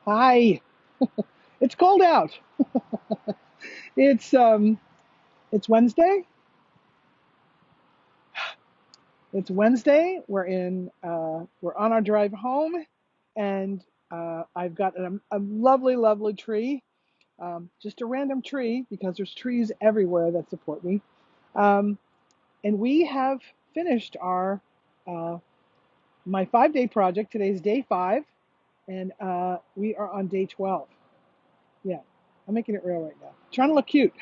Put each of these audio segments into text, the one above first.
Hi. It's cold out. It's um it's Wednesday. It's Wednesday. We're on our drive home, and I've got a lovely, lovely tree. Just a random tree because there's trees everywhere that support me. Um, and we have finished our uh, my 5 day project. Today's day 5, and we are on day 12. Yeah, I'm making it real right now. Trying to look cute,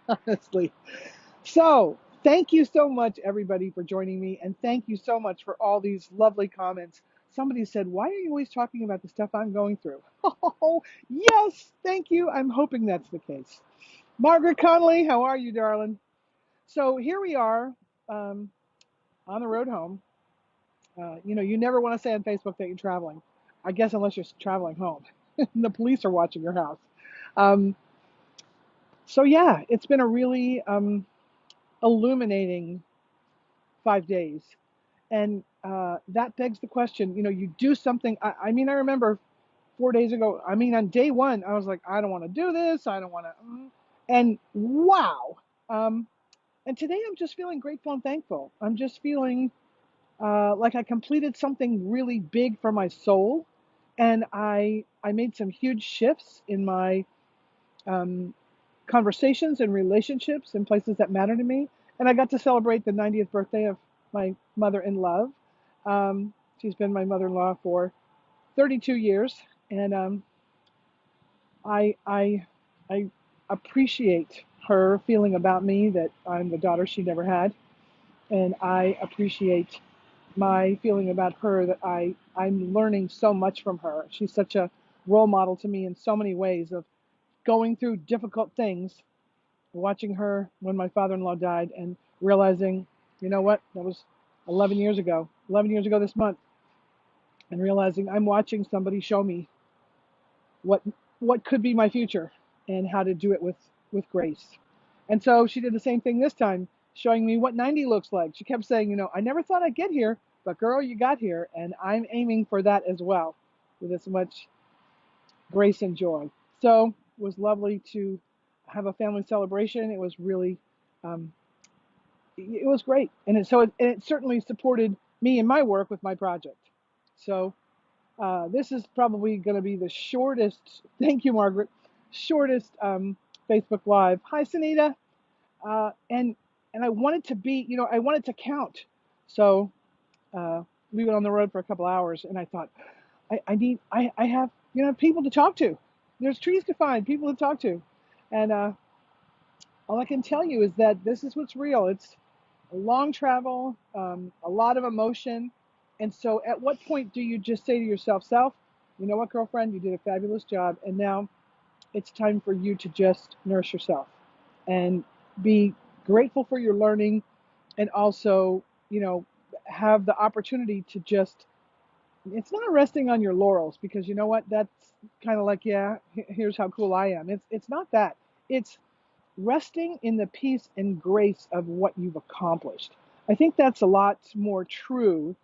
honestly. So, thank you so much, everybody, for joining me, and thank you so much for all these lovely comments. Somebody said, "Why are you always talking about the stuff I'm going through?" Oh, yes, thank you. I'm hoping that's the case. Margaret Connolly, how are you, darling? So, here we are um, on the road home. You never want to say on Facebook that you're traveling, I guess, unless you're traveling home. The police are watching your house. Um, so, yeah, it's been a really illuminating 5 days. And that begs the question, you do something. I mean, I remember 4 days ago, I mean, on day one, I was like, I don't want to do this. I don't want to. And wow. Um, and today I'm just feeling grateful and thankful. I'm just feeling like I completed something really big for my soul. And I made some huge shifts in my um, conversations and relationships in places that matter to me. And I got to celebrate the 90th birthday of my mother in love. She's been my mother in law for 32 years. And I, I appreciate her feeling about me that I'm the daughter she never had. And I appreciate my feeling about her that I'm learning so much from her. She's such a role model to me in so many ways of going through difficult things, watching her when my father-in-law died and realizing, you know what, that was 11 years ago this month, and realizing I'm watching somebody show me what what could be my future and how to do it with grace. And so she did the same thing this time, showing me what 90 looks like. She kept saying, I never thought I'd get here, but girl, you got here, and I'm aiming for that as well with as much grace and joy. So it was lovely to have a family celebration. It was really um, it was great, and it certainly supported me in my work with my project. So this is probably going to be the shortest. Thank you, Margaret. Shortest Facebook Live. Hi, Sunita. And I wanted to be, I wanted to count. So we went on the road for a couple hours, and I thought I have people to talk to. There's trees to find, people to talk to, and all I can tell you is that this is what's real. It's a long travel, a lot of emotion. And so, at what point do you just say to yourself, Self, you know what, girlfriend, you did a fabulous job, and now it's time for you to just nurse yourself and be grateful for your learning, and also, you know, have the opportunity to just, it's not resting on your laurels because you know what, that's kind of like, yeah, here's how cool I am. It's not that. It's resting in the peace and grace of what you've accomplished. I think that's a lot more true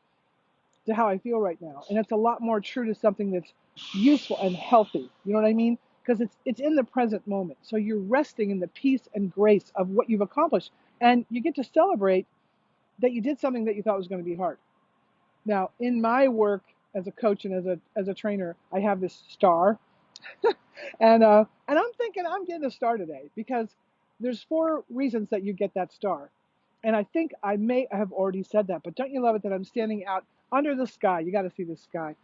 to how I feel right now. And it's a lot more true to something that's useful and healthy. You know what I mean? Because it's in the present moment. So you're resting in the peace and grace of what you've accomplished. And you get to celebrate that you did something that you thought was going to be hard. Now, in my work as a coach and as a trainer, I have this star, and I'm thinking I'm getting a star today because there's 4 reasons that you get that star. And I think I may have already said that, but don't you love it that I'm standing out under the sky? You got to see this sky.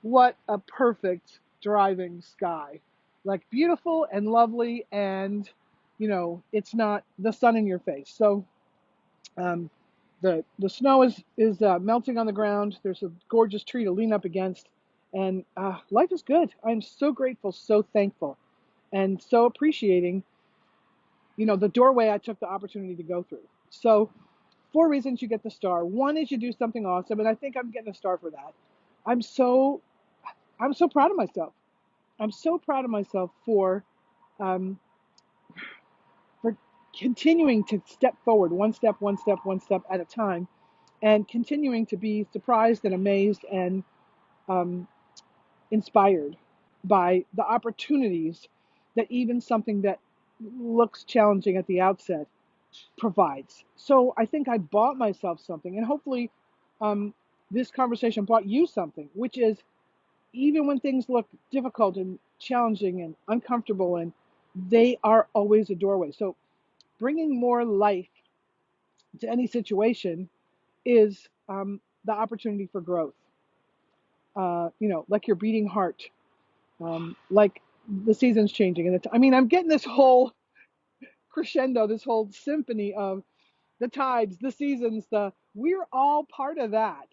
What a perfect driving sky. Like beautiful and lovely, and it's not the sun in your face. So um, the snow is melting on the ground. There's a gorgeous tree to lean up against, and life is good. I'm so grateful, so thankful, and so appreciating, the doorway I took the opportunity to go through. So 4 reasons you get the star. One is you do something awesome, and I think I'm getting a star for that. I'm so I'm so proud of myself. I'm so proud of myself um, for continuing to step forward, one step at a time, and continuing to be surprised and amazed and um, inspired. by the opportunities that even something that looks challenging at the outset provides. So I think I bought myself something, and hopefully, um, this conversation brought you something, which is even when things look difficult and challenging and uncomfortable, and they are always a doorway. So bringing more life to any situation is the opportunity for growth. Like your beating heart, like the seasons changing, and I mean, I'm getting this whole crescendo, this whole symphony of the tides, the seasons, we're all part of that.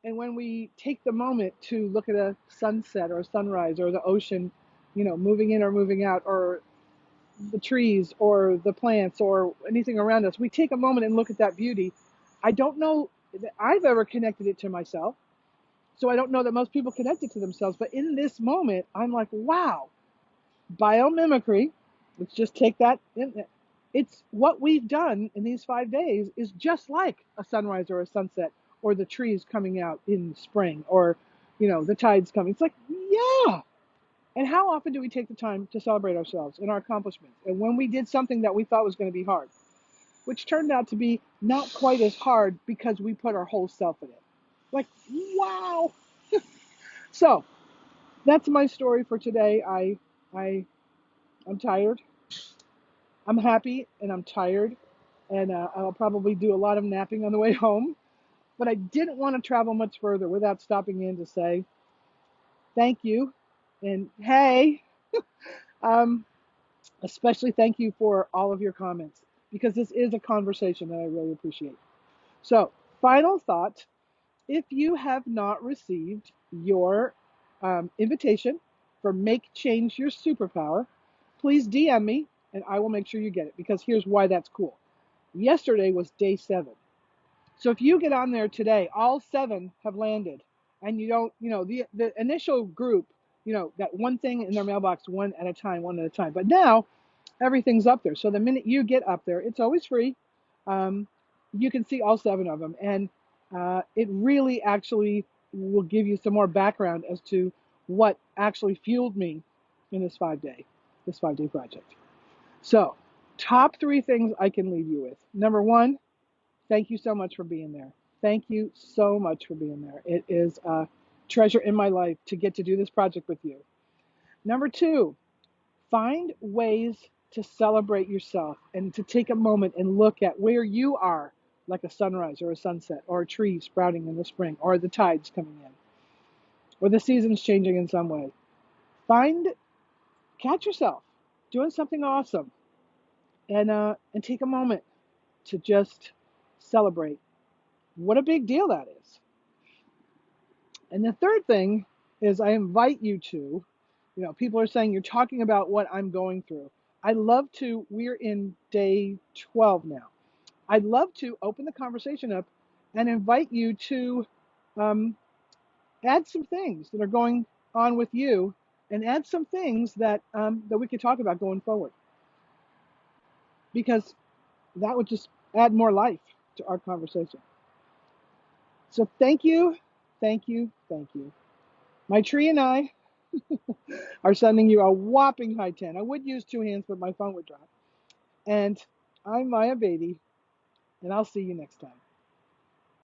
And when we take the moment to look at a sunset or a sunrise or the ocean, moving in or moving out, or the trees or the plants or anything around us, we take a moment and look at that beauty. I don't know that I've ever connected it to myself. So I don't know that most people connect it to themselves. But in this moment, I'm like, wow, biomimicry. Let's just take that in. It's what we've done in these 5 days is just like a sunrise or a sunset or the trees coming out in spring or, the tides coming. It's like, yeah. And how often do we take the time to celebrate ourselves and our accomplishments? And when we did something that we thought was going to be hard, which turned out to be not quite as hard because we put our whole self in it. Like, wow. So that's my story for today. I'm tired. I'm happy and I'm tired, and I'll probably do a lot of napping on the way home. But I didn't want to travel much further without stopping in to say thank you, and hey, um, especially thank you for all of your comments, because this is a conversation that I really appreciate. So, final thought: if you have not received your invitation for Make Change Your Superpower, please DM me and I will make sure you get it, because here's why that's cool. Yesterday was day 7. So if you get on there today, all 7 have landed, and you don't, the initial group, got one thing in their mailbox one at a time, one at a time. But now everything's up there. So the minute you get up there, it's always free. Um, you can see all 7 of them, and it really actually will give you some more background as to what actually fueled me in this 5-day project. So, top 3 things I can leave you with. Number 1, thank you so much for being there. Thank you so much for being there. It is a treasure in my life to get to do this project with you. Number 2, find ways to celebrate yourself and to take a moment and look at where you are, like a sunrise or a sunset or a tree sprouting in the spring or the tides coming in or the seasons changing in some way. Catch yourself doing something awesome, and take a moment to just celebrate what a big deal that is. And the third thing is I invite you to, people are saying you're talking about what I'm going through. We're in day 12 now. I'd love to open the conversation up and invite you to um, add some things that are going on with you, and add some things that we could talk about going forward, because that would just add more life to our conversation. So thank you, thank you, thank you. My tree and I are sending you a whopping high 10. I would use 2 hands, but my phone would drop. And I'm Maya Beatty, and I'll see you next time.